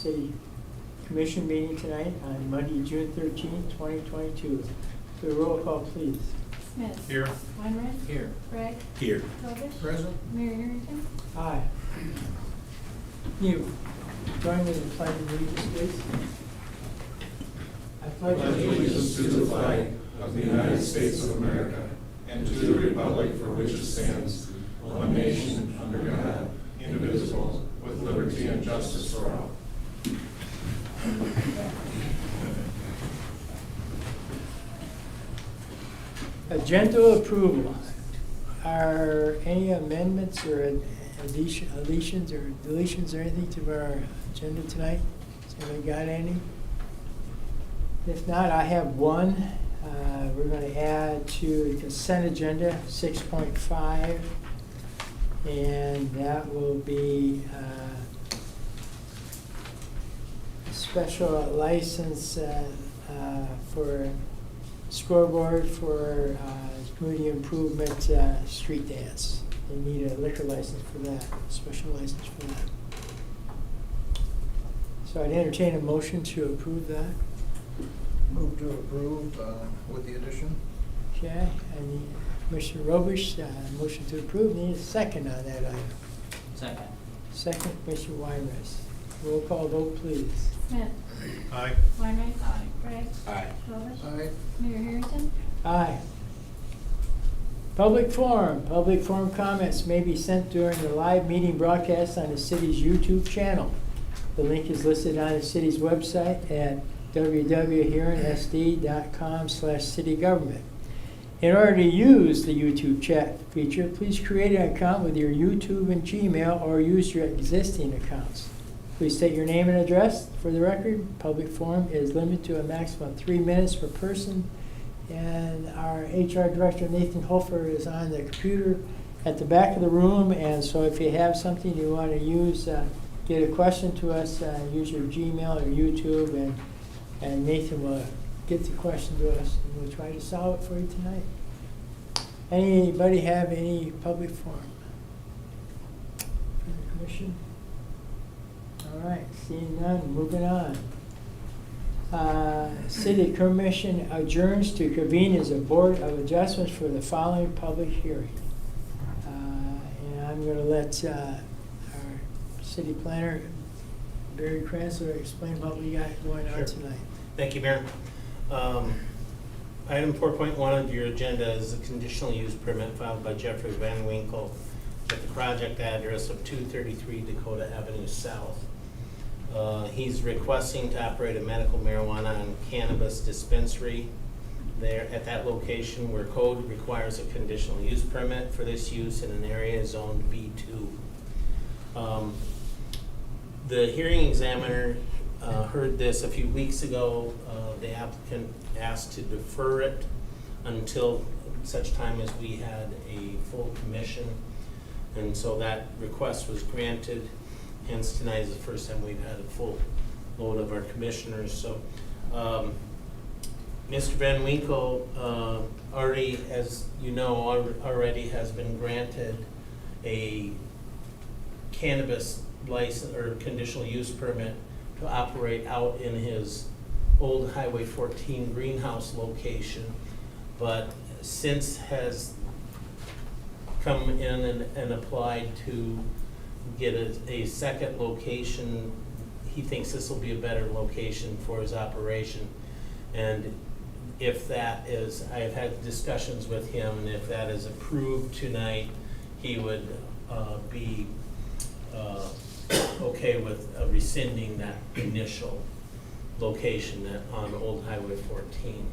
City Commission meeting tonight on Monday, June 13th, 2022. So roll call, please. Smith. Here. Weinrich. Here. Gregg. Here. Robish. Present. Mayor Harrington. Aye. You join me in the pledge of allegiance, please. I pledge allegiance to the flag of the United States of America and to the republic for which it stands, one nation, under God, indivisible, with liberty and justice for all. Agenda approval. Are any amendments or additions or deletions or anything to our agenda tonight? Has anybody got any? If not, I have one. We're going to add to the consent agenda 6.5, and that will be a special license for scoreboard for community improvement street dance. They need a liquor license for that, special license for that. So I'd entertain a motion to approve that. Move to approve with the addition. Okay, and Commissioner Robish, motion to approve. Need a second on that item. Second. Second, Commissioner Weinrich. Roll call vote, please. Smith. Aye. Weinrich. Aye. Gregg. Aye. Robish. Aye. Mayor Harrington. Aye. Public forum. Public forum comments may be sent during the live meeting broadcast on the city's YouTube channel. The link is listed on the city's website at www.huronsd.com/citygovernment. In order to use the YouTube chat feature, please create an account with your YouTube and Gmail or use your existing accounts. Please state your name and address for the record. Public forum is limited to a maximum of 3 minutes per person. And our HR Director, Nathan Hofer, is on the computer at the back of the room. And so if you have something you want to use, get a question to us, use your Gmail or YouTube, and Nathan will get the question to us, and we'll try to solve it for you tonight. Anybody have any public forum? From the commission? All right, seeing none, moving on. City Commission adjourns to convene as a Board of Adjustments for the following public hearing. And I'm going to let our city planner, Barry Kransler, explain what we got going on tonight. Thank you, Mayor. Item 4.1 of your agenda is a conditional use permit filed by Jeffrey Van Winkle at the project address of 233 Dakota Avenue South. He's requesting to operate a medical marijuana and cannabis dispensary there at that location where code requires a conditional use permit for this use in an area zoned B2. The hearing examiner heard this a few weeks ago. The applicant asked to defer it until such time as we had a full commission, and so that request was granted. Hence tonight is the first time we've had a full load of our commissioners. So Mr. Van Winkle already, as you know, already has been granted a cannabis license or conditional use permit to operate out in his old Highway 14 greenhouse location, but since has come in and applied to get a second location. He thinks this will be a better location for his operation, and if that is, I have had discussions with him, and if that is approved tonight, he would be okay with rescinding that initial location on Old Highway 14.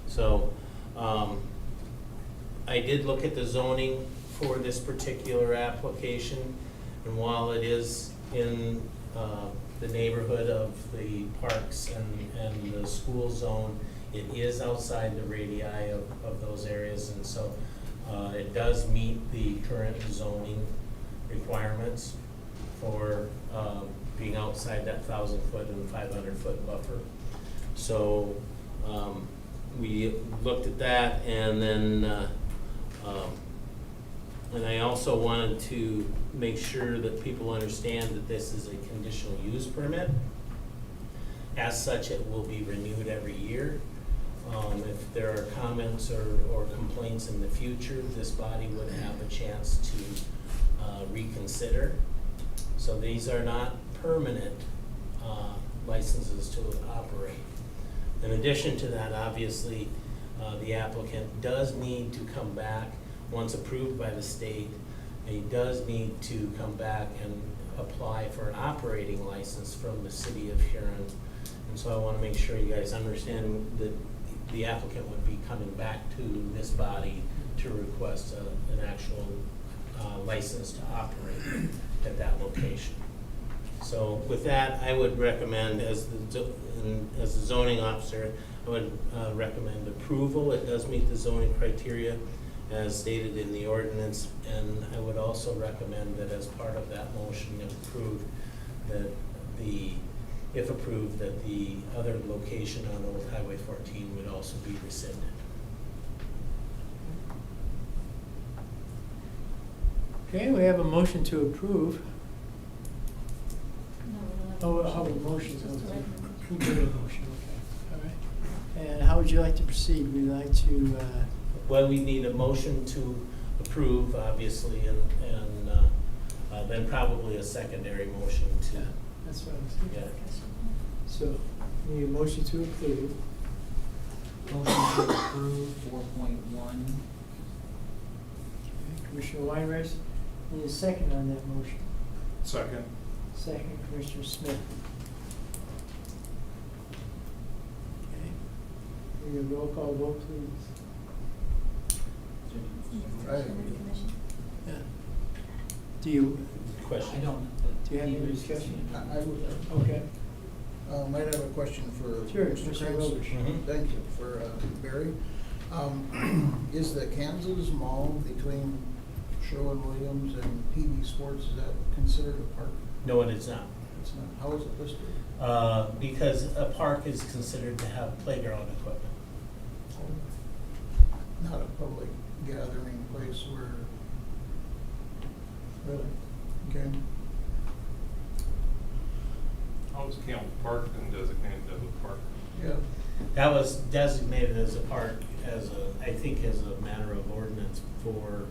So I did look at the zoning for this particular application, and while it is in the neighborhood of the parks and the school zone, it is outside the radii of those areas, and so it does meet the current zoning requirements for being outside that 1,000-foot and 500-foot buffer. So we looked at that, and then And I also wanted to make sure that people understand that this is a conditional use permit. As such, it will be renewed every year. If there are comments or complaints in the future, this body would have a chance to reconsider. So these are not permanent licenses to operate. In addition to that, obviously, the applicant does need to come back, once approved by the state, he does need to come back and apply for an operating license from the city of Huron. And so I want to make sure you guys understand that the applicant would be coming back to this body to request an actual license to operate at that location. So with that, I would recommend, as the zoning officer, I would recommend approval. It does meet the zoning criteria as stated in the ordinance, and I would also recommend that as part of that motion, if approved, that the other location on Old Highway 14 would also be rescinded. Okay, we have a motion to approve. No, we Oh, don't we'll have have a a motion. Just a recommendation. Who made a motion? Okay, all right. And how would you like to proceed? We'd like to, Well, we need a motion to approve, obviously, and then probably a secondary motion to, yeah, that's what I was thinking. yeah. So, we need a motion to approve. Motion to approve 4.1. Commissioner Weinreich, need a second on that motion. Second. Second, Commissioner Smith. Okay. Need a roll call vote, please. Aye. Commission. Yeah. Do you, Question? I don't. do you have any discussion? I would, Okay. might have a question for Sure, Mr. Mr. Krantz. Robish. Mhm. Thank you, for Barry. Is the Kansas Mall between Sherwin-Williams and PB Sports, is that considered a park? No, it is not. It's not. How is it listed? Because a park is considered to have playground equipment. Not a public gathering place where, Really? okay, How is Camp Park and designated as a park? yeah. That was designated as a park, I think as a matter of ordinance for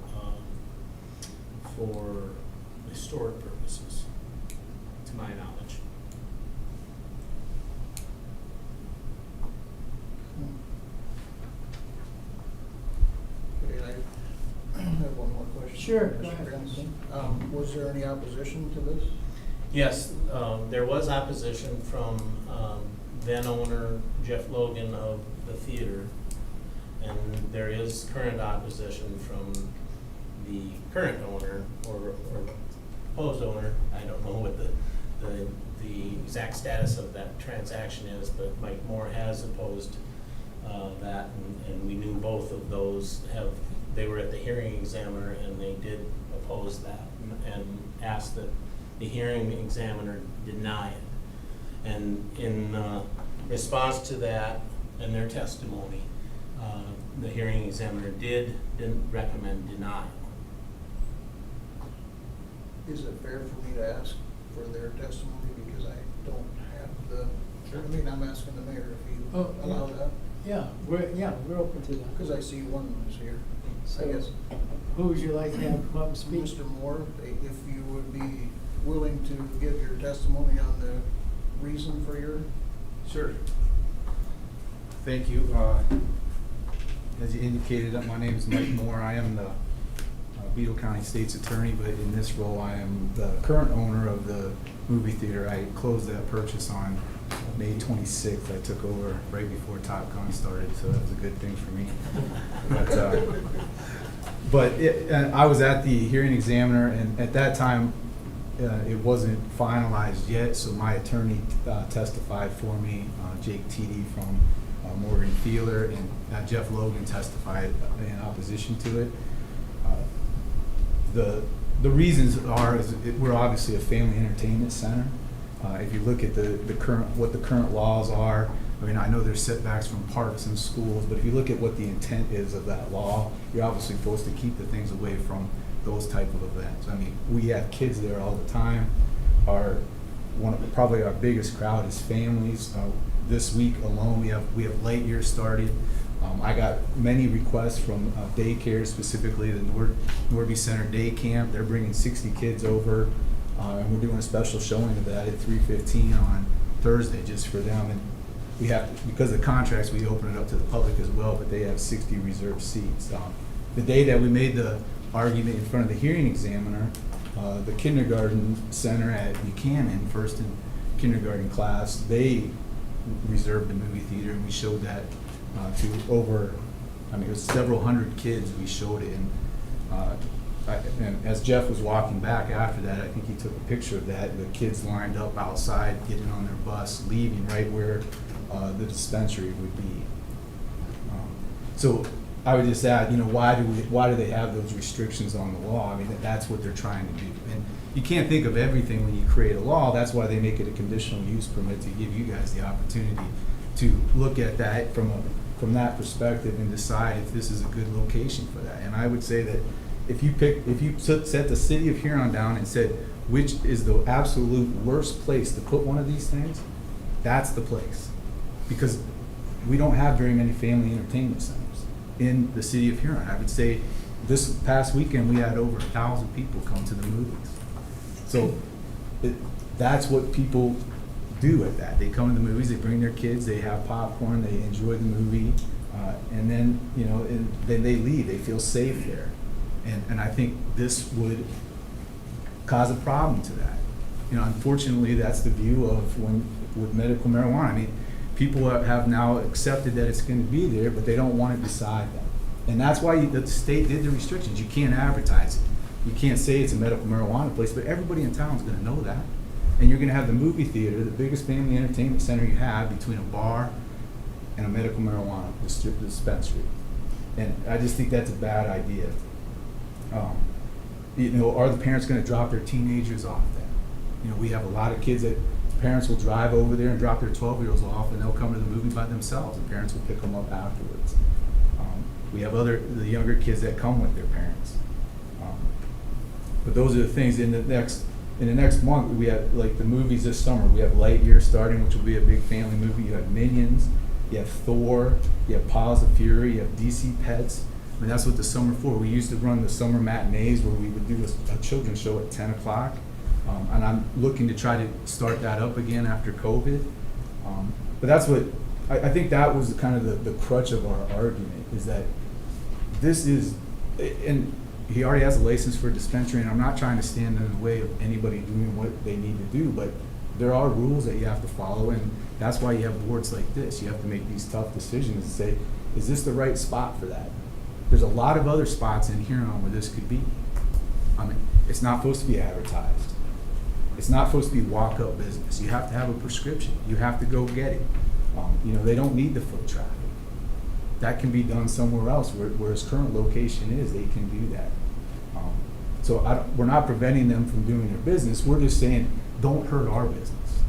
historic purposes, to my knowledge. Okay, I have one more question. Sure, go Mr. ahead. Krantz. Was there any opposition to this? Yes, there was opposition from then owner Jeff Logan of the theater, and there is current opposition from the current owner or proposed owner. I don't know what the exact status of that transaction is, but Mike Moore has opposed that, and we knew both of those they were at the hearing examiner, and they did oppose that and asked that the hearing examiner deny it. And in response to that and their testimony, the hearing examiner didn't recommend denial. Is it fair for me to ask for their testimony because I don't have the, Sure. I mean, I'm asking the mayor if he Oh, allow yeah. that? We're open to that. Because I see one is here. I So, guess, who would you like to have come up and speak? Mr. Moore, if you would be willing to give your testimony on the reason for your, Sure. Thank you. As you indicated, my name is Mike Moore. I am the Beadle County State's Attorney, but in this role, I am the current owner of the movie theater. I closed that purchase on May 26th. I took over right before Top Gun started, so that was a good thing for me. I was at the hearing examiner, and at that time, it wasn't finalized yet, so my attorney testified for me, Jake Teedy from Morgan Fielder, and Jeff Logan testified in opposition to it. The reasons are we're obviously a family entertainment center. If you look at what the current laws are, I mean, I know there's setbacks from parks and schools, but if you look at what the intent is of that law, you're obviously supposed to keep the things away from those type of events. I mean, we have kids there all the time. Probably our biggest crowd is families. This week alone, we have light years started. I got many requests from daycare, specifically the Norby Center Day Camp. They're bringing 60 kids over, and we're doing a special showing of that at 3:15 on Thursday just for them. And we have, because of contracts, we open it up to the public as well, but they have 60 reserved seats. The day that we made the argument in front of the hearing examiner, the kindergarten center at Buchanan, first and kindergarten class, they reserved the movie theater, and we showed that to over, I mean, it was several hundred kids we showed it. And as Jeff was walking back after that, I think he took a picture of that, the kids lined up outside, getting on their bus, leaving right where the dispensary would be. So I would just add, why do they have those restrictions on the law? I mean, that's what they're trying to do. And you can't think of everything when you create a law. That's why they make it a conditional use permit, to give you guys the opportunity to look at that from that perspective and decide if this is a good location for that. And I would say that if you set the city of Huron down and said, which is the absolute worst place to put one of these things, that's the place. Because we don't have very many family entertainment centers in the city of Huron. I would say this past weekend we had over 1,000 people come to the movies. So that's what people do at that. They come to the movies, they bring their kids, they have popcorn, they enjoy the movie, and then then they leave. They feel safe there, and I think this would cause a problem to that. Unfortunately, that's the view of with medical marijuana. I mean, people have now accepted that it's going to be there, but they don't want it beside them. And that's why the state did the restrictions. You can't advertise it. You can't say it's a medical marijuana place, but everybody in town is going to know that. And you're going to have the movie theater, the biggest family entertainment center you have, between a bar and a medical marijuana dispensary. And I just think that's a bad idea. Are the parents going to drop their teenagers off there? We have a lot of kids that parents will drive over there and drop their 12-year-olds off, and they'll come to the movie by themselves, and parents will pick them up afterwards. We have the younger kids that come with their parents. But those are the things. In the next month, we have, like, the movies this summer. We have Lightyear starting, which will be a big family movie. You have Minions, you have Thor, you have Paws of Fury, you have DC Pets. I mean, that's what the summer for. We used to run the summer matinees where we would do a children's show at 10 o'clock. And I'm looking to try to start that up again after COVID. But that's what, I think that was kind of the crutch of our argument, is that this is, and he already has a license for a dispensary, and I'm not trying to stand in the way of anybody doing what they need to do, but there are rules that you have to follow, and that's why you have boards like this. You have to make these tough decisions and say, is this the right spot for that? There's a lot of other spots in Huron where this could be. I mean, it's not supposed to be advertised. It's not supposed to be walk-up business. You have to have a prescription. You have to go get it. They don't need the foot traffic. That can be done somewhere else where his current location is. They can do that. So we're not preventing them from doing their business. We're just saying, don't hurt our business.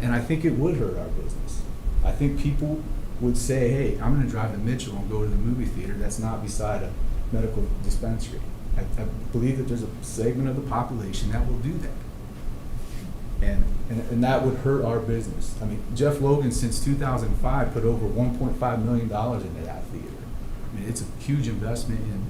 And I think it would hurt our business. I think people would say, hey, I'm going to drive to Mitchell and go to the movie theater that's not beside a medical dispensary. I believe that there's a segment of the population that will do that. And that would hurt our business. I mean, Jeff Logan, since 2005, put over $1.5 million into that theater. I mean, it's a huge investment in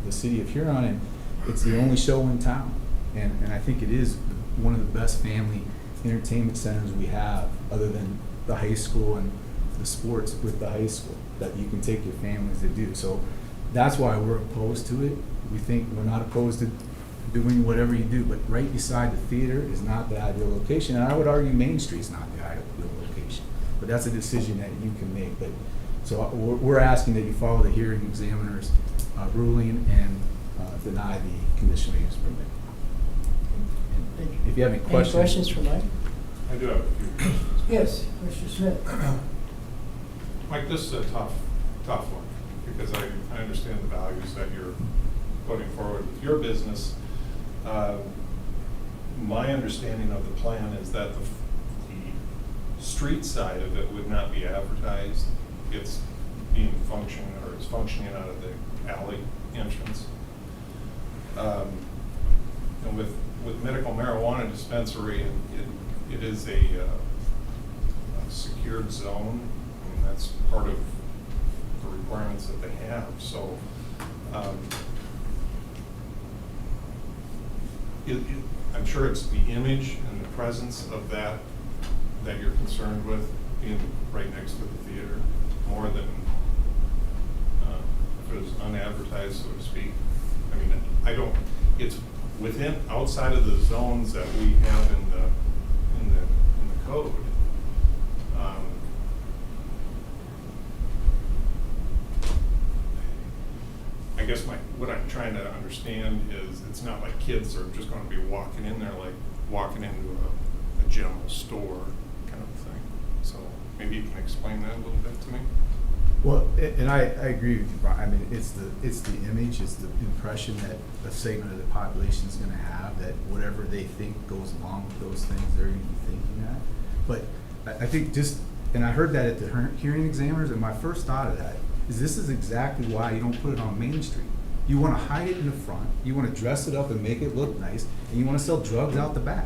the city of Huron, and it's the only show in town. And I think it is one of the best family entertainment centers we have, other than the high school and the sports with the high school, that you can take your families to do. So that's why we're opposed to it. We think we're not opposed to doing whatever you do, but right beside the theater is not the ideal location. And I would argue Main Street's not the ideal location, but that's a decision that you can make. But so we're asking that you follow the hearing examiner's ruling and deny the conditional use permit. And if you have any questions. Any questions for Mike? I do have a few questions. Yes, Mr. Smith. Mike, this is a tough one, because I understand the values that you're putting forward with your business. My understanding of the plan is that the street side of it would not be advertised. It's functioning out of the alley entrance. And with medical marijuana dispensary, it is a secured zone. I mean, that's part of the requirements that they have, so. I'm sure it's the image and the presence of that you're concerned with, being right next to the theater, more than if it was unadvertised, so to speak. I mean, it's within, outside of the zones that we have in the code. I guess what I'm trying to understand is it's not like kids are just going to be walking in there like walking into a general store kind of thing. So maybe you can explain that a little bit to me. Well, and I agree with you, Brian. I mean, it's the image, it's the impression that a segment of the population is going to have, that whatever they think goes along with those things, they're going to be thinking that. But I think and I heard that at the hearing examiners, and my first thought of that is this is exactly why you don't put it on Main Street. You want to hide it in the front, you want to dress it up and make it look nice, and you want to sell drugs out the back.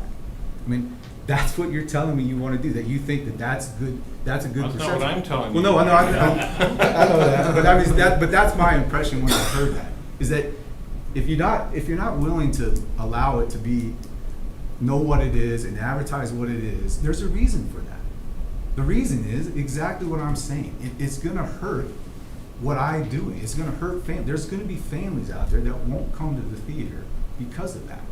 I mean, that's what you're telling me you want to do, that you think that's good, that's a good That's perception. not what I'm telling Well, you. no, I know that, but I mean, but that's my impression when I heard that, is that if you're not willing to allow it to know what it is and advertise what it is, there's a reason for that. The reason is exactly what I'm saying. It's going to hurt what I'm doing. It's going to hurt families. There's going to be families out there that won't come to the theater because of that.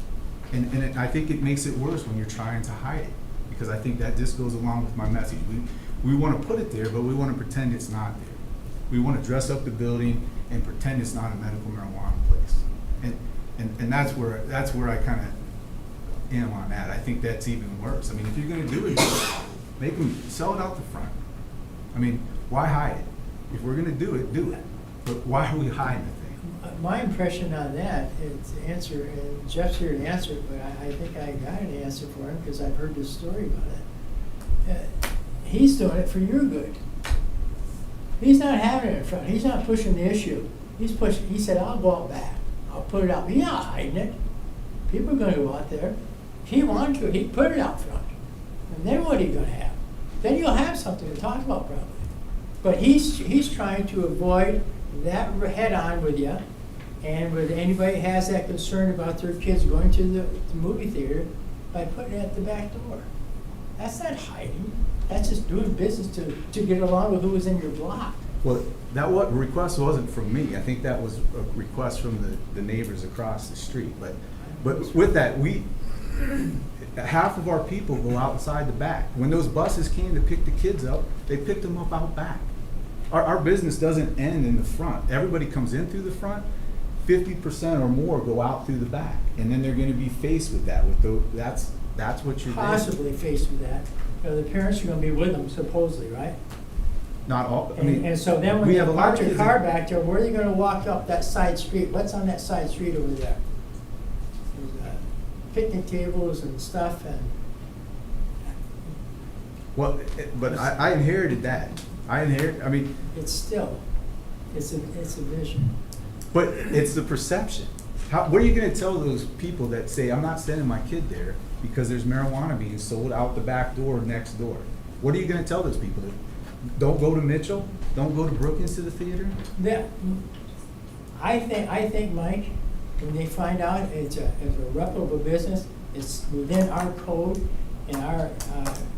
And I think it makes it worse when you're trying to hide it, because I think that just goes along with my message. We want to put it there, but we want to pretend it's not there. We want to dress up the building and pretend it's not a medical marijuana place. And that's where I kind of am on that. I think that's even worse. I mean, if you're going to do it, make them sell it out the front. I mean, why hide it? If we're going to do it, do it. But why are we hiding the thing? My impression on that is to answer, and Jeff's here to answer it, but I think I got an answer for him because I've heard this story about it. He's doing it for your good. He's not having it in front. He's not pushing the issue. He said, I'll go out back. I'll put it out. He's not hiding it. People are going to go out there. If he wanted to, he'd put it out front. And then what are you going to have? Then you'll have something to talk about probably. But he's trying to avoid that head on with you, and with anybody who has that concern about their kids going to the movie theater by putting it at the back door. That's not hiding. That's just doing business to get along with who was in your block. Well, that request wasn't from me. I think that was a request from the neighbors across the street. But with that, half of our people go outside the back. When those buses came to pick the kids up, they picked them up out back. Our business doesn't end in the front. Everybody comes in through the front. 50% or more go out through the back, and then they're going to be faced with that. That's what you're Possibly faced with that. The parents are going to be with them supposedly, right? Not all. I mean, and so then when we they have a lot park of your kids car that- back there, where are they going to walk up that side street? What's on that side street over there? There's picnic tables and stuff, and Well, but I inherited that. I mean, it's a vision. but it's the perception. What are you going to tell those people that say, I'm not sending my kid there because there's marijuana being sold out the back door next door? What are you going to tell those people? Don't go to Mitchell? Don't go to Brookings to the theater? I think, Mike, when they find out it's a reputable business, it's within our code and our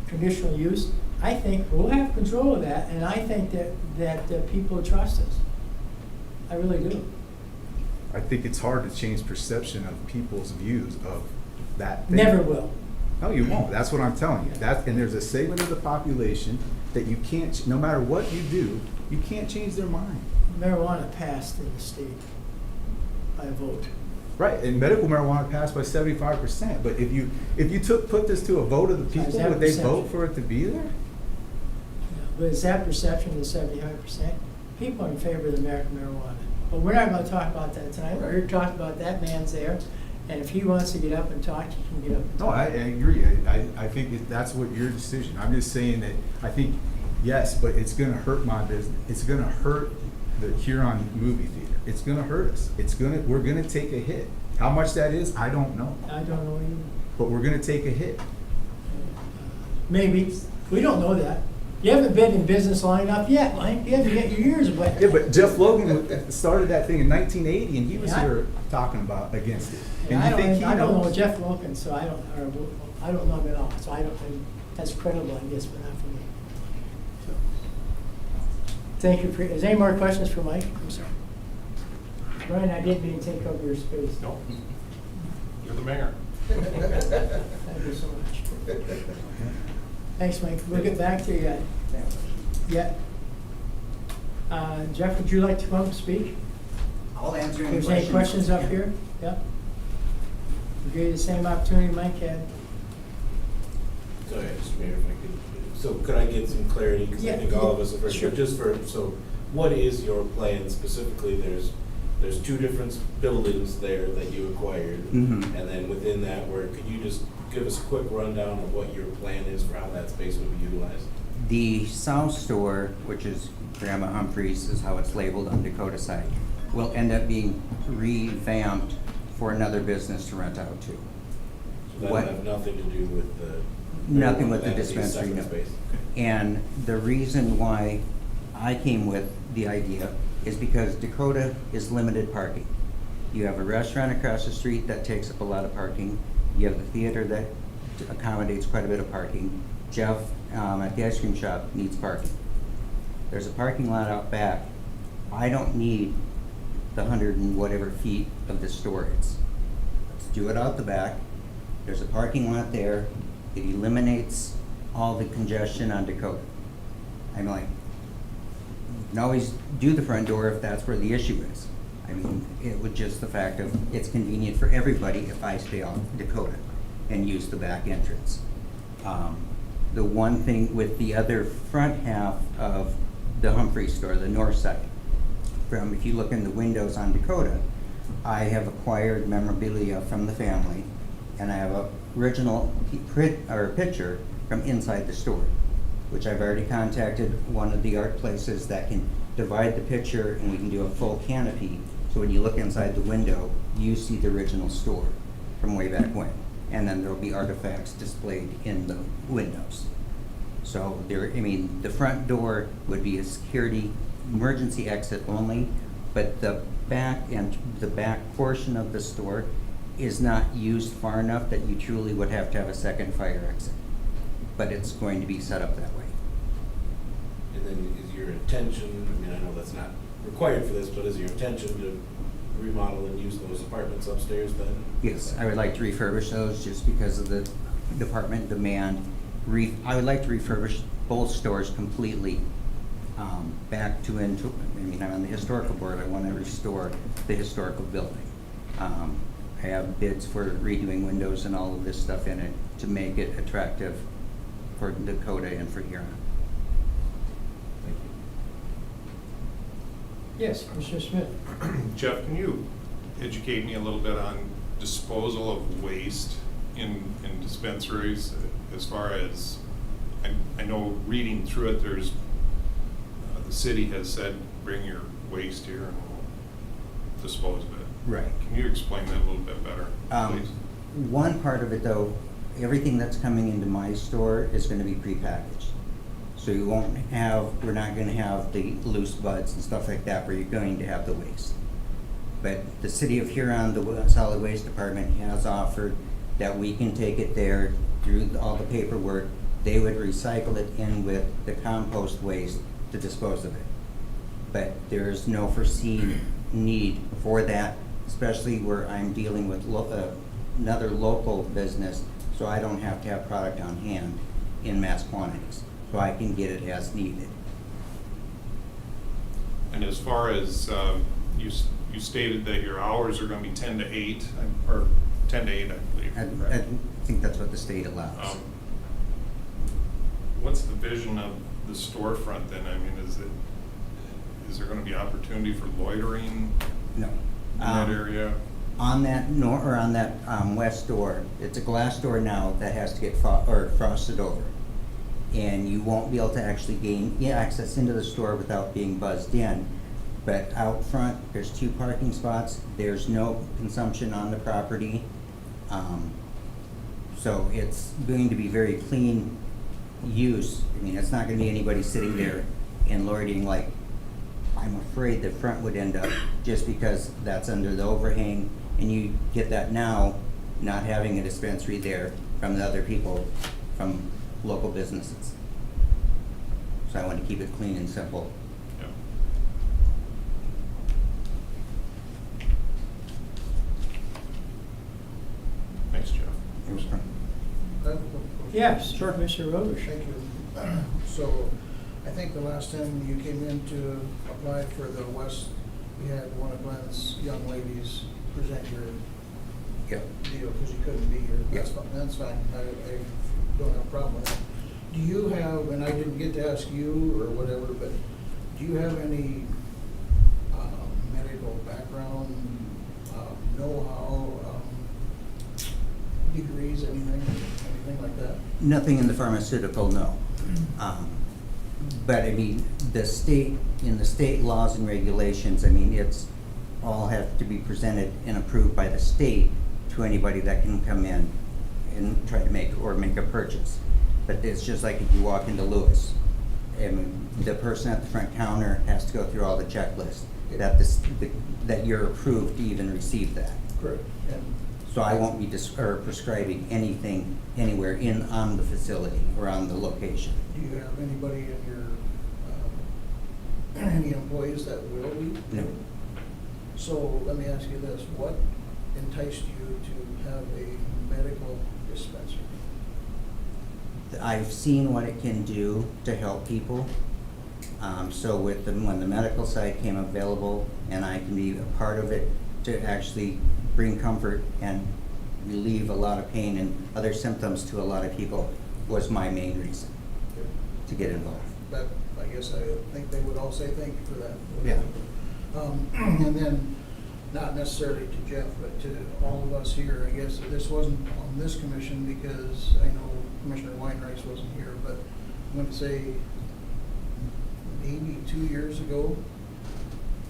conditional use, I think we'll have control of that, and I think that people trust us. I really do. I think it's hard to change perception of people's views of that thing. Never will. No, you won't. That's what I'm telling you. And there's a segment of the population that you can't, no matter what you do, you can't change their mind. Marijuana passed in the state by a vote. Right, and medical marijuana passed by 75%. But if you put this to a vote of the people, Is that would they perception? vote for it to be there? But is that perception of the 75%? People are in favor of the medical marijuana. But we're not going to talk about that tonight. We're here to talk about that man's there. And if he wants to get up and talk, he can get up and No, talk. I agree. I think that's what your decision. I'm just saying that I think, yes, but it's going to hurt my business. It's going to hurt the Huron movie theater. It's going to hurt us. We're going to take a hit. How much that is, I don't know, I don't know either. but we're gonna take a hit. Maybe, we don't know that. You haven't been in business long enough yet, Mike, you haven't got your ears wet. Yeah, but Jeff Logan started that thing in 1980, and he was Yeah. here talking about against it. Yeah, And I you think he don't know knows? Jeff Wilkins, so I don't know him at all, so I don't think that's credible, I guess, but not for me. So, thank you for, is there any more questions for Mike? I'm sorry. Brian, I didn't mean to take up your space. No, you're the mayor. Thank you so much. Thanks, Mike. We'll get back to you. Yeah. Jeff, would you like to come up and speak? I'll answer If any there's questions. any questions up here? Yep. We'll give you the same opportunity Mike had. Sorry, Mr. Mayor, if I could, so could I get some clarity? Because Yeah, I think all of us have heard, sure. but just for, so what is your plan specifically? There's two different buildings there that you acquired. Mhm. And then within that, could you just give us a quick rundown of what your plan is for how that space would be utilized? The south store, which is Grandma Humphreys, is how it's labeled on Dakota side, will end up being revamped for another business to rent out to. So that'll What- have nothing to do with the. Nothing with the that would be a dispensary, separate no. space. Okay. And the reason why I came with the idea is because Dakota is limited parking. You have a restaurant across the street that takes up a lot of parking. You have the theater that accommodates quite a bit of parking. Jeff, at the ice cream shop, needs parking. There's a parking lot out back. I don't need the 100 and whatever feet of the store is. Let's do it out the back. There's a parking lot there. It eliminates all the congestion on Dakota. I'm like, you can always do the front door if that's where the issue is. I mean, it would just the fact of, it's convenient for everybody if I stay on Dakota and use the back entrance. The one thing with the other front half of the Humphrey store, the north side, from, if you look in the windows on Dakota, I have acquired memorabilia from the family, and I have a original picture from inside the store, which I've already contacted one of the art places that can divide the picture, and we can do a full canopy. So when you look inside the window, you see the original store from way back when. And then there'll be artifacts displayed in the windows. So there, I mean, the front door would be a security emergency exit only, but the back portion of the store is not used far enough that you truly would have to have a second fire exit. But it's going to be set up that way. And then is your intention, I mean, I know that's not required for this, but is your intention to remodel and use those apartments upstairs then? Yes, I would like to refurbish those just because of the department demand. I would like to refurbish both stores completely back to into, I mean, I'm on the historical board, I want to restore the historical building. I have bids for redoing windows and all of this stuff in it to make it attractive for Dakota and for Huron. Thank you. Yes, Mr. Smith. Jeff, can you educate me a little bit on disposal of waste in dispensaries? As far as, I know reading through it, there's, the city has said, bring your waste here and we'll dispose of it. Right. Can you explain that a little bit better, please? One part of it though, everything that's coming into my store is gonna be prepackaged. So you won't have, we're not gonna have the loose buds and stuff like that where you're going to have the waste. But the city of Huron, the solid waste department has offered that we can take it there through all the paperwork. They would recycle it in with the compost waste to dispose of it. But there is no foreseen need for that, especially where I'm dealing with another local business, so I don't have to have product on hand in mass quantities, so I can get it as needed. And as far as, you stated that your hours are gonna be 10 to 8, or 10 to 8, I believe. I think that's what the state allows. What's the vision of the storefront then? I mean, is there gonna be opportunity for loitering No. in that area? On that on that west door, it's a glass door now that has to get frosted over. And you won't be able to actually gain access into the store without being buzzed in. But out front, there's 2 parking spots, there's no consumption on the property. So it's going to be very clean use. I mean, it's not gonna be anybody sitting there and loitering like, I'm afraid the front would end up, just because that's under the overhang, and you get that now, not having a dispensary there from the other people, from local businesses. So I want to keep it clean and simple. Yeah. Thanks, Jeff. I have a quick question. Yes, sure, Mr. Robish. Thank you. So, I think the last time you came in to apply for the West, you had one of Glenn's young ladies present your Yep. deal because you couldn't be here. That's fine, that's fine. I don't have a problem with that. Do you have, and I didn't get to ask you or whatever, but do you have any medical background, know-how, degrees, anything like that? Nothing in the pharmaceutical, no. But I mean, in the state laws and regulations, I mean, it's all have to be presented and approved by the state to anybody that can come in and try to make a purchase. But it's just like if you walk into Lewis, and the person at the front counter has to go through all the checklists that you're approved to even receive that. Correct. And So I won't be prescribing anything anywhere on the facility or on the location. do you have anybody in your, any employees that will be? No. So let me ask you this, what enticed you to have a medical dispensary? I've seen what it can do to help people. So when the medical side came available and I can be a part of it to actually bring comfort and relieve a lot of pain and other symptoms to a lot of people was my main reason to get involved. But I guess I think they would all say thank you for that. Yeah. And then, not necessarily to Jeff, but to all of us here, I guess this wasn't on this commission because I know Commissioner Weinreich wasn't here, but I'm going to say maybe 2 years ago,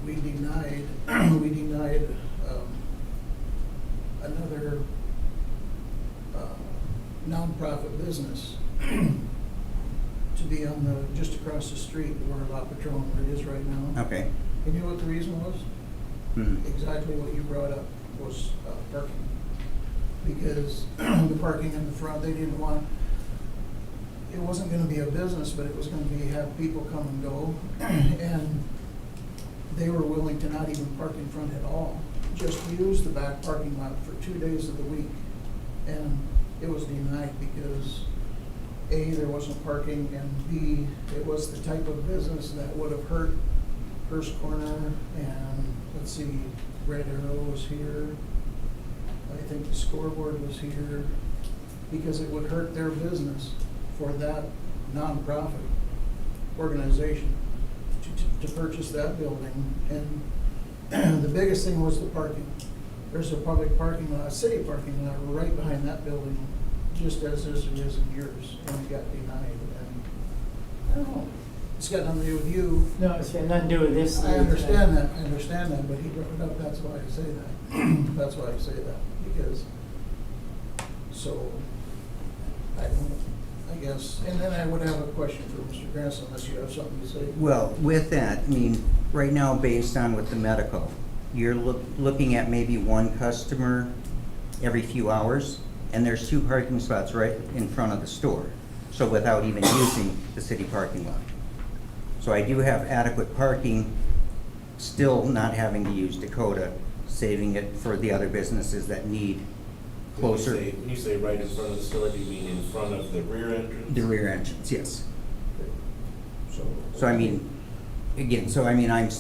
we denied another nonprofit business to be on just across the street where La Patron is right now. Okay. And you know what the reason was? Mhm. Exactly what you brought up was parking. Because the parking in the front, they didn't want, it wasn't gonna be a business, but it was gonna be, have people come and go. And they were willing to not even park in front at all, just use the back parking lot for 2 days of the week. And it was denied because A, there wasn't parking, and B, it was the type of business that would have hurt First Corner, and let's see, Red Arrow was here. I think the Scoreboard was here, because it would hurt their business for that nonprofit organization to purchase that building. And the biggest thing was the parking. There's a public parking lot, a city parking lot right behind that building, just as there is in yours, and it got denied. And I don't know, it's got nothing to do with you. No, it's got nothing to do with this. I understand that, but he brought it up, that's why I say that. That's why I say that, because, so, I don't know, I guess, and then I would have a question for Mr. Granson, unless you have something to say. Well, with that, I mean, right now, based on with the medical, you're looking at maybe one customer every few hours, and there's 2 parking spots right in front of the store. So without even using the city parking lot. So I do have adequate parking, still not having to use Dakota, saving it for the other businesses that need closer. When you say right in front of the store, do you mean in front of the rear entrance? The rear entrance, yes. So, So I mean, again, I'm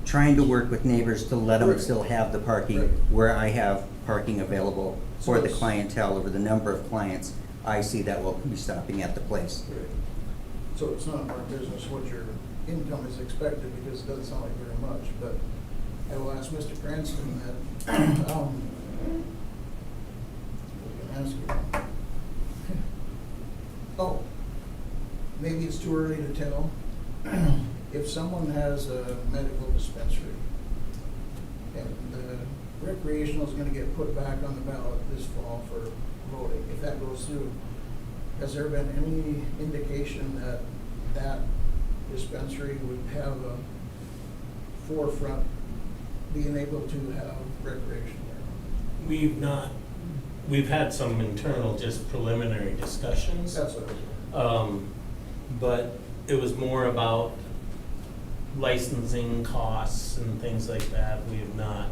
trying to work with neighbors to let them Right. still have the parking Right. where I have parking available for So the it's- clientele over the number of clients I see that will be stopping at the place. So it's not our business what your income is expected, because it doesn't sound like very much, but I will ask Mr. Cranston that, I was gonna ask you. Oh, maybe it's too early to tell. if someone has a medical dispensary and the recreational is gonna get put back on the ballot this fall for voting, if that goes through, has there been any indication that that dispensary would have a forefront being able to have recreation there? We've had some internal, just preliminary discussions. That's what I was. But it was more about licensing costs and things like that. We have not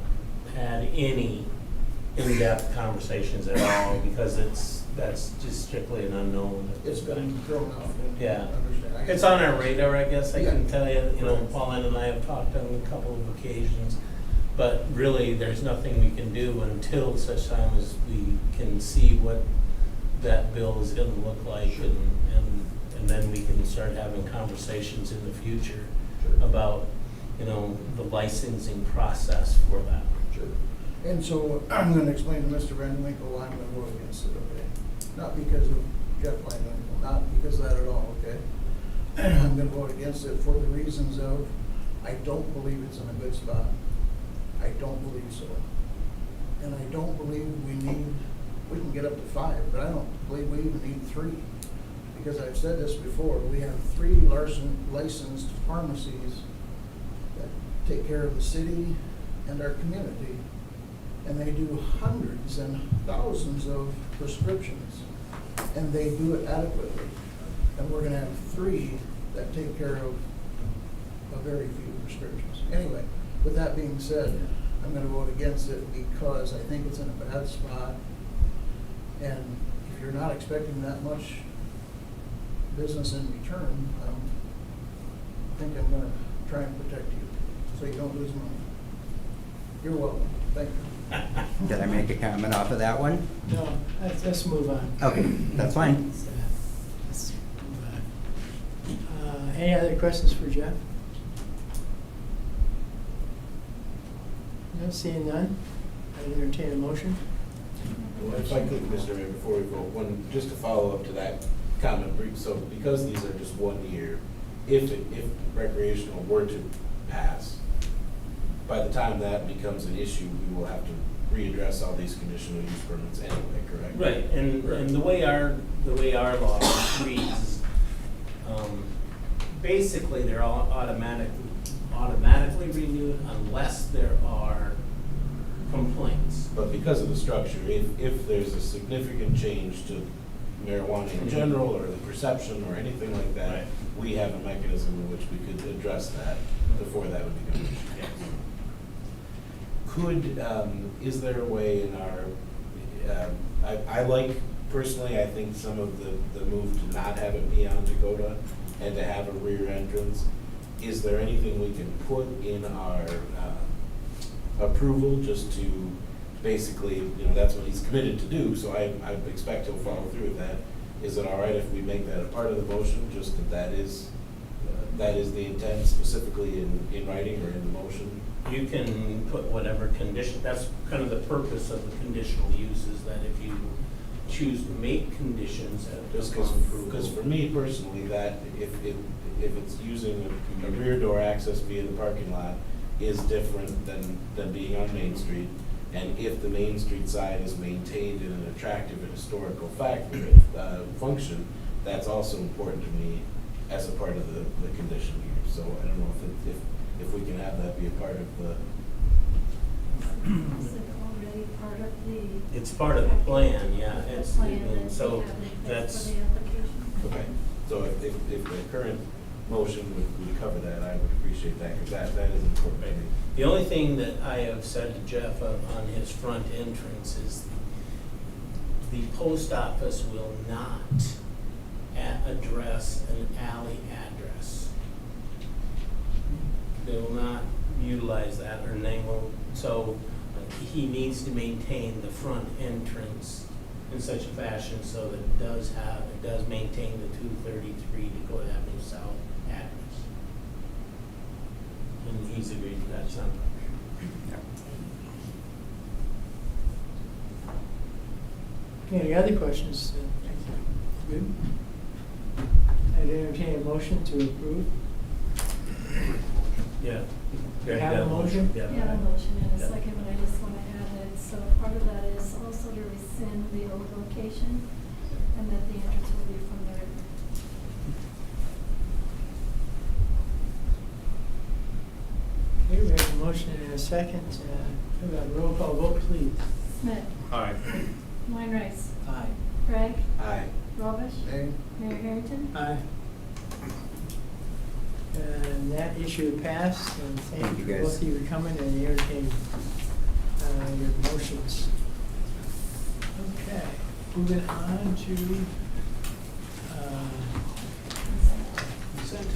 had any in-depth conversations at all, because that's just strictly an unknown. It's been thrown out. And Yeah. understand. It's on our radar, I guess I can Yeah. tell you, Pauline and I have talked on a couple of occasions, but really, there's nothing we can do until such time as we can see what that bill is gonna look like, Sure. and then we can start having conversations in the future Sure. about, the licensing process for that. Sure. And so I'm gonna explain to Mr. Van Winkle why I'm gonna vote against it, okay? Not because of Jeff Van Winkle, not because of that at all, okay? I'm gonna vote against it for the reasons of, I don't believe it's in a good spot. I don't believe so. And I don't believe we can get up to 5, but I don't believe we even need 3. Because I've said this before, we have 3 licensed pharmacies that take care of the city and our community. And they do hundreds and thousands of prescriptions, and they do it adequately. And we're gonna have 3 that take care of a very few prescriptions. Anyway, with that being said, I'm gonna vote against it because I think it's in a bad spot. And if you're not expecting that much business in return, I think I'm gonna try and protect you, so you don't lose money. You're welcome, thank you. Did I make a comment off of that one? No, let's move on. Okay, that's fine. Let's move on. Any other questions for Jeff? No, seeing none, I entertain a motion. Well, if I could, Mr. Mayor, before we vote, just to follow up to that comment, so because these are just 1 year, if recreational were to pass, by the time that becomes an issue, we will have to readdress all these conditional use permits anyway, correct? Right, and the way our law reads, basically, they're all automatically renewed unless there are complaints. But because of the structure, if there's a significant change to marijuana in general, or the perception, or anything like that, Right. we have a mechanism in which we could address that before that would become an issue. Yes. Is there a way in our, I like, personally, I think some of the move to not have it be on Dakota and to have a rear entrance. Is there anything we can put in our approval just to basically, that's what he's committed to do, so I expect he'll follow through with that. Is it all right if we make that a part of the motion, just that is the intent specifically in writing or in the motion? You can put whatever condition, that's kind of the purpose of the conditional use, is that if you choose to make conditions Just upon approval. because for me personally, that if it's using a rear door access via the parking lot is different than being on Main Street. And if the Main Street side is maintained in an attractive and historical function, that's also important to me as a part of the condition here. So I don't know if we can have that be a part of the. Is it already part of the? It's part of the plan, yeah, it's, Plan and that so we have in place that's, for the application? Okay, so if the current motion would cover that, I would appreciate that, because that is important to me. the only thing that I have said to Jeff on his front entrance is the post office will not address an alley address. They will not utilize that, or they will, so he needs to maintain the front entrance in such a fashion so that it does maintain the 233 Dakota Avenue South address. And he's agreed to that, so. Any other questions? Good. I'd entertain a motion to approve. Yeah. You have a motion? Yeah. Yeah, a motion and a Yeah. second, but I just want to add that, so part of that is also to rescind the old location and that the entrance will be from the river. Okay, we have a motion and a second. We have a roll call vote, please. Smith. Aye. Weinrice. Aye. Craig. Aye. Robish. Nay. Mayor Harrington. Aye. And that issue passed, and Thank thank you, you guys. both of you for coming and entertaining your motions. Okay, moving on to consent.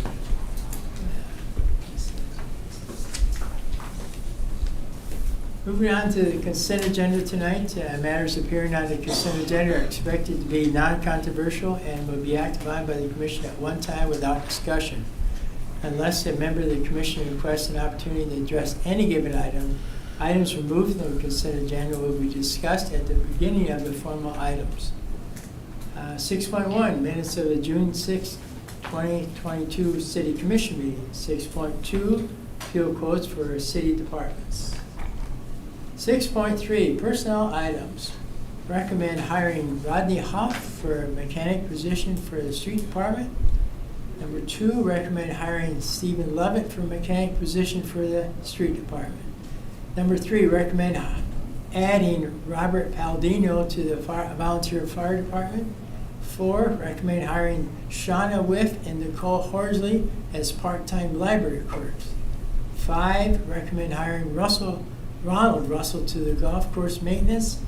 Moving on to the consent agenda tonight, matters appearing on the consent agenda are expected to be non-controversial and will be acted on by the commission at one time without discussion. Unless a member of the commission requests an opportunity to address any given item, items removed from the consent agenda will be discussed at the beginning of the formal items. 6.1, minutes of the June 6, 2022 City Commission meeting. 6.2, fuel quotes for city departments. 6.3, personnel items. Recommend hiring Rodney Hoff for mechanic position for the street department. Number 2, recommend hiring Stephen Lovett for mechanic position for the street department. Number 3, recommend adding Robert Paldino to the volunteer fire department. 4, recommend hiring Shauna Whiff and Nicole Horsley as part-time library clerks. 5, recommend hiring Ronald Russell to the golf course maintenance.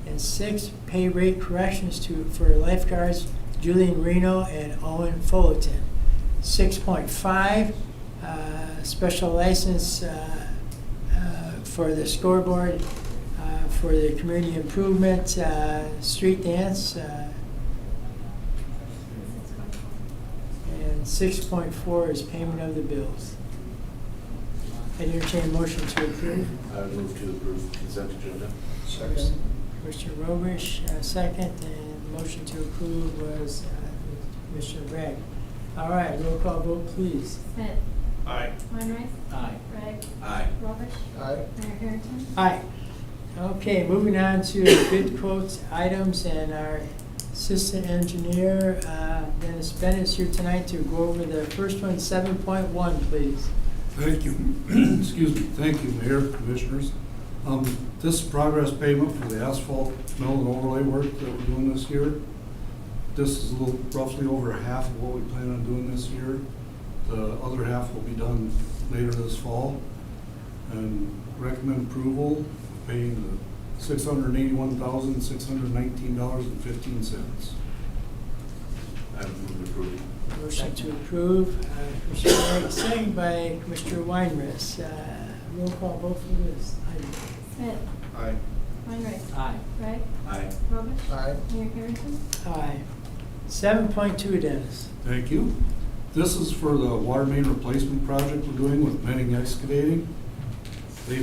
And 6, pay rate corrections for lifeguards Julian Reno and Owen Fullerton. 6.5, special license for the scoreboard for the community improvement street dance. And 6.4 is payment of the bills. I entertain a motion to approve. I would move to approve consent agenda. Second. Commissioner Robish, second, and the motion to approve was Commissioner Bragg. All right, roll call vote, please. Smith. Aye. Weinrice. Aye. Craig. Aye. Robish. Aye. Mayor Harrington. Aye. Okay, moving on to bid quotes items, and our assistant engineer, Dennis Bennett, is here tonight to go over the first one, 7.1, please. Thank you. Excuse me. Thank you, Mayor, Commissioners. This is progress payment for the asphalt mill and overlay work that we're doing this year. This is a little, roughly over half of what we plan on doing this year. The other half will be done later this fall. And recommend approval of paying the $681,619.15. I would move to approve. Motion to approve, Commissioner Bragg, second by Commissioner Weinrich. Roll call vote for this item. Smith. Aye. Weinrice. Aye. Craig. Aye. Robish. Aye. Mayor Harrington. Aye. 7.2, Dennis. Thank you. This is for the water main replacement project we're doing with Menning Excavating. They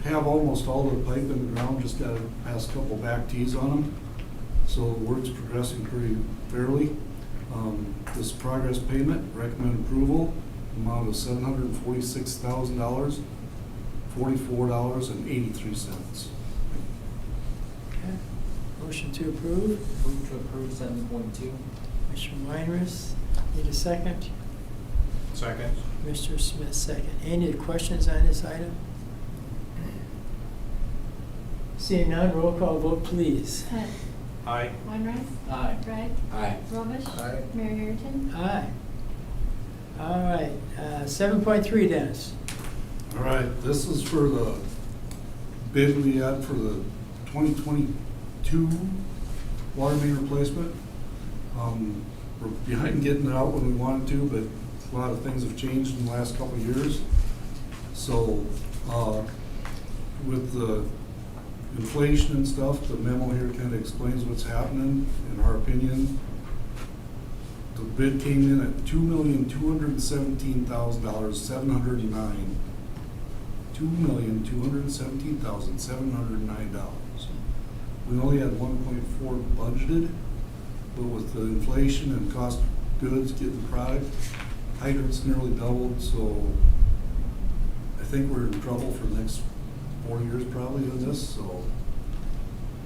have almost all the pipe in the ground, just got to pass a couple back tees on them. So the work's progressing pretty fairly. This progress payment, recommend approval, amount of $746,000, $44.83. Okay. Motion to approve. Move to approve 7.2. Commissioner Weinrich, need a second? Second. Mr. Smith, second. Any questions on this item? Seeing none, roll call vote, please. Smith. Aye. Weinrice. Aye. Craig. Aye. Robish. Aye. Mayor Harrington. Aye. All right, 7.3, Dennis. All right, this is for the bid we had for the 2022 water main replacement. We're behind getting it out when we wanted to, but a lot of things have changed in the last couple of years. So, with the inflation and stuff, the memo here kind of explains what's happening, in our opinion. The bid came in at $2,217,709. $2,217,709. We only had 1.4 budgeted, but with the inflation and cost of goods getting the product, hydrant's nearly doubled, so I think we're in trouble for the next 4 years probably on this, so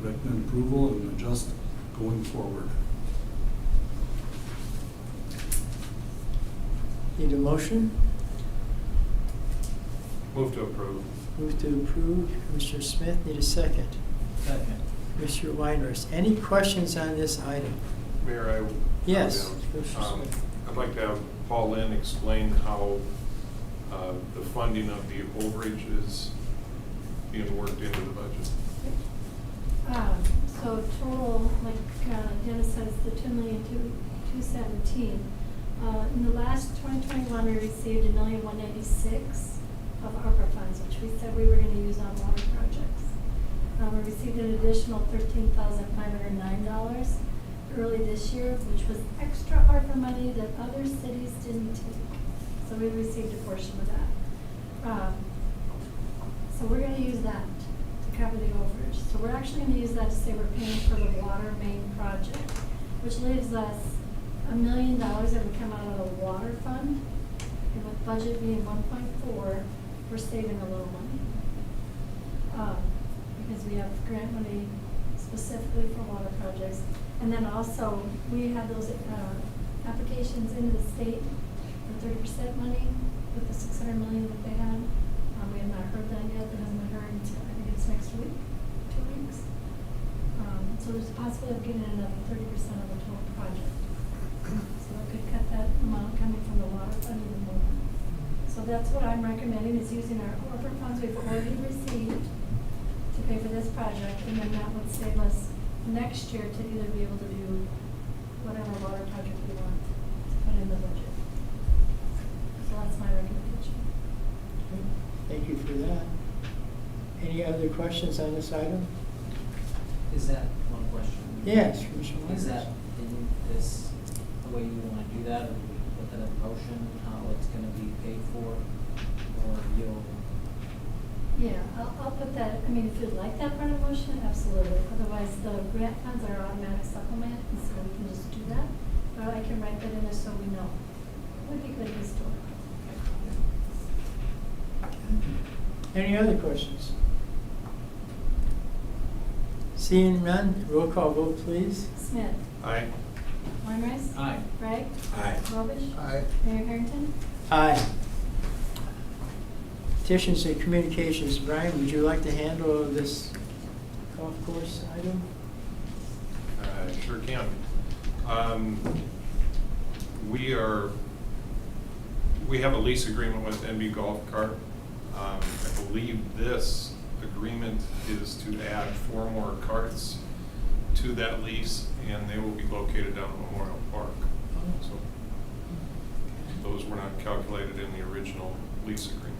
recommend approval and adjust going forward. Need a motion? Move to approve. Move to approve. Commissioner Smith, need a second. Second. Commissioner Weinrich, any questions on this item? Mayor, Yes, Commissioner Um, Smith. I'd like to have Paul Lynn explain how the funding of the overage is being worked into the budget. So total, like Dennis says, the 2,217,000. In the last 2021, we received $1,186,000 of ARPA funds, which we said we were going to use on water projects. We received an additional $13,509 early this year, which was extra ARPA money that other cities didn't take. So we received a portion of that. So we're going to use that to cover the overage. So we're actually going to use that to say we're paying for the water main project, which leaves us $1 million that would come out of the water fund. And with budget being 1.4, we're saving a little money. Because we have grant money specifically for water projects. And then also, we had those applications into the state for 30% money with the $600 million that they had. We have not heard that yet. It hasn't been heard until, I think it's next week, 2 weeks. So there's a possibility of getting another 30% of the total project. So we could cut that amount coming from the water fund even more. So that's what I'm recommending, is using our ARPA funds we've already received to pay for this project, and then that would save us next year to either be able to do whatever water project we want to put in the budget. So that's my recommendation. Thank you for that. Any other questions on this item? Is that one question? Yes, Commissioner Weinrich. Is that in this, the way you want to do that, or do we put that in motion, how it's going to be paid for? Or you'll? Yeah, I'll put that, I mean, if you'd like that part of motion, absolutely. Otherwise, the grant funds are automatic supplement, and so we can just do that. But I can write that in there so we know. It would be good historical. Any other questions? Seeing none, roll call vote, please. Smith. Aye. Weinreich. Aye. Bragg. Aye. Robish. Aye. Mayor Harrington. Aye. Petitions and communications. Brian, would you like to handle this golf course item? Sure can. We have a lease agreement with NB Golf Cart. I believe this agreement is to add 4 more carts to that lease, and they will be located down at Memorial Park. So those were not calculated in the original lease agreement.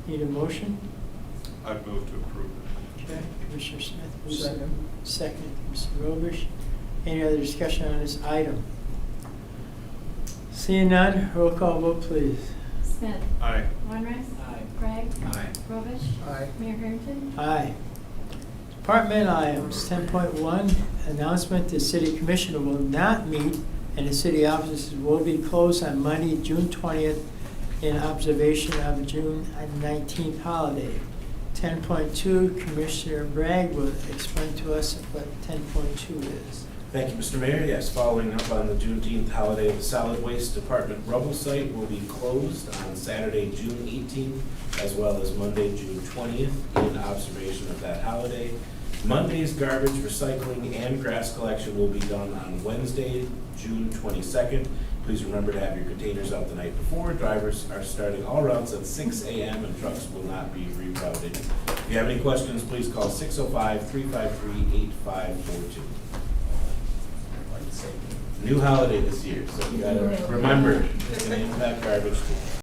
Need a motion? I'd move to approve it. Okay, Commissioner Smith. Second. Second, Mr. Robish. Any other discussion on this item? Seeing none, roll call vote, please. Smith. Aye. Weinreich. Aye. Bragg. Aye. Robish. Aye. Mayor Harrington. Aye. Department items, 10.1, announcement, the city commissioner will not meet and the city offices will be closed on Monday, June 20th in observation of the June 19th holiday. 10.2, Commissioner Bragg will explain to us what 10.2 is. Thank you, Mr. Mayor. Yes, following up on the Juneteenth holiday, the Solid Waste Department rubble site will be closed on Saturday, June 18th, as well as Monday, June 20th, in observation of that holiday. Monday's garbage, recycling, and grass collection will be done on Wednesday, June 22nd. Please remember to have your containers out the night before. Drivers are starting all routes at 6 a.m. and trucks will not be rerouted. If you have any questions, please call 605-353-8542. New holiday this year, so you gotta remember, it's gonna impact garbage too.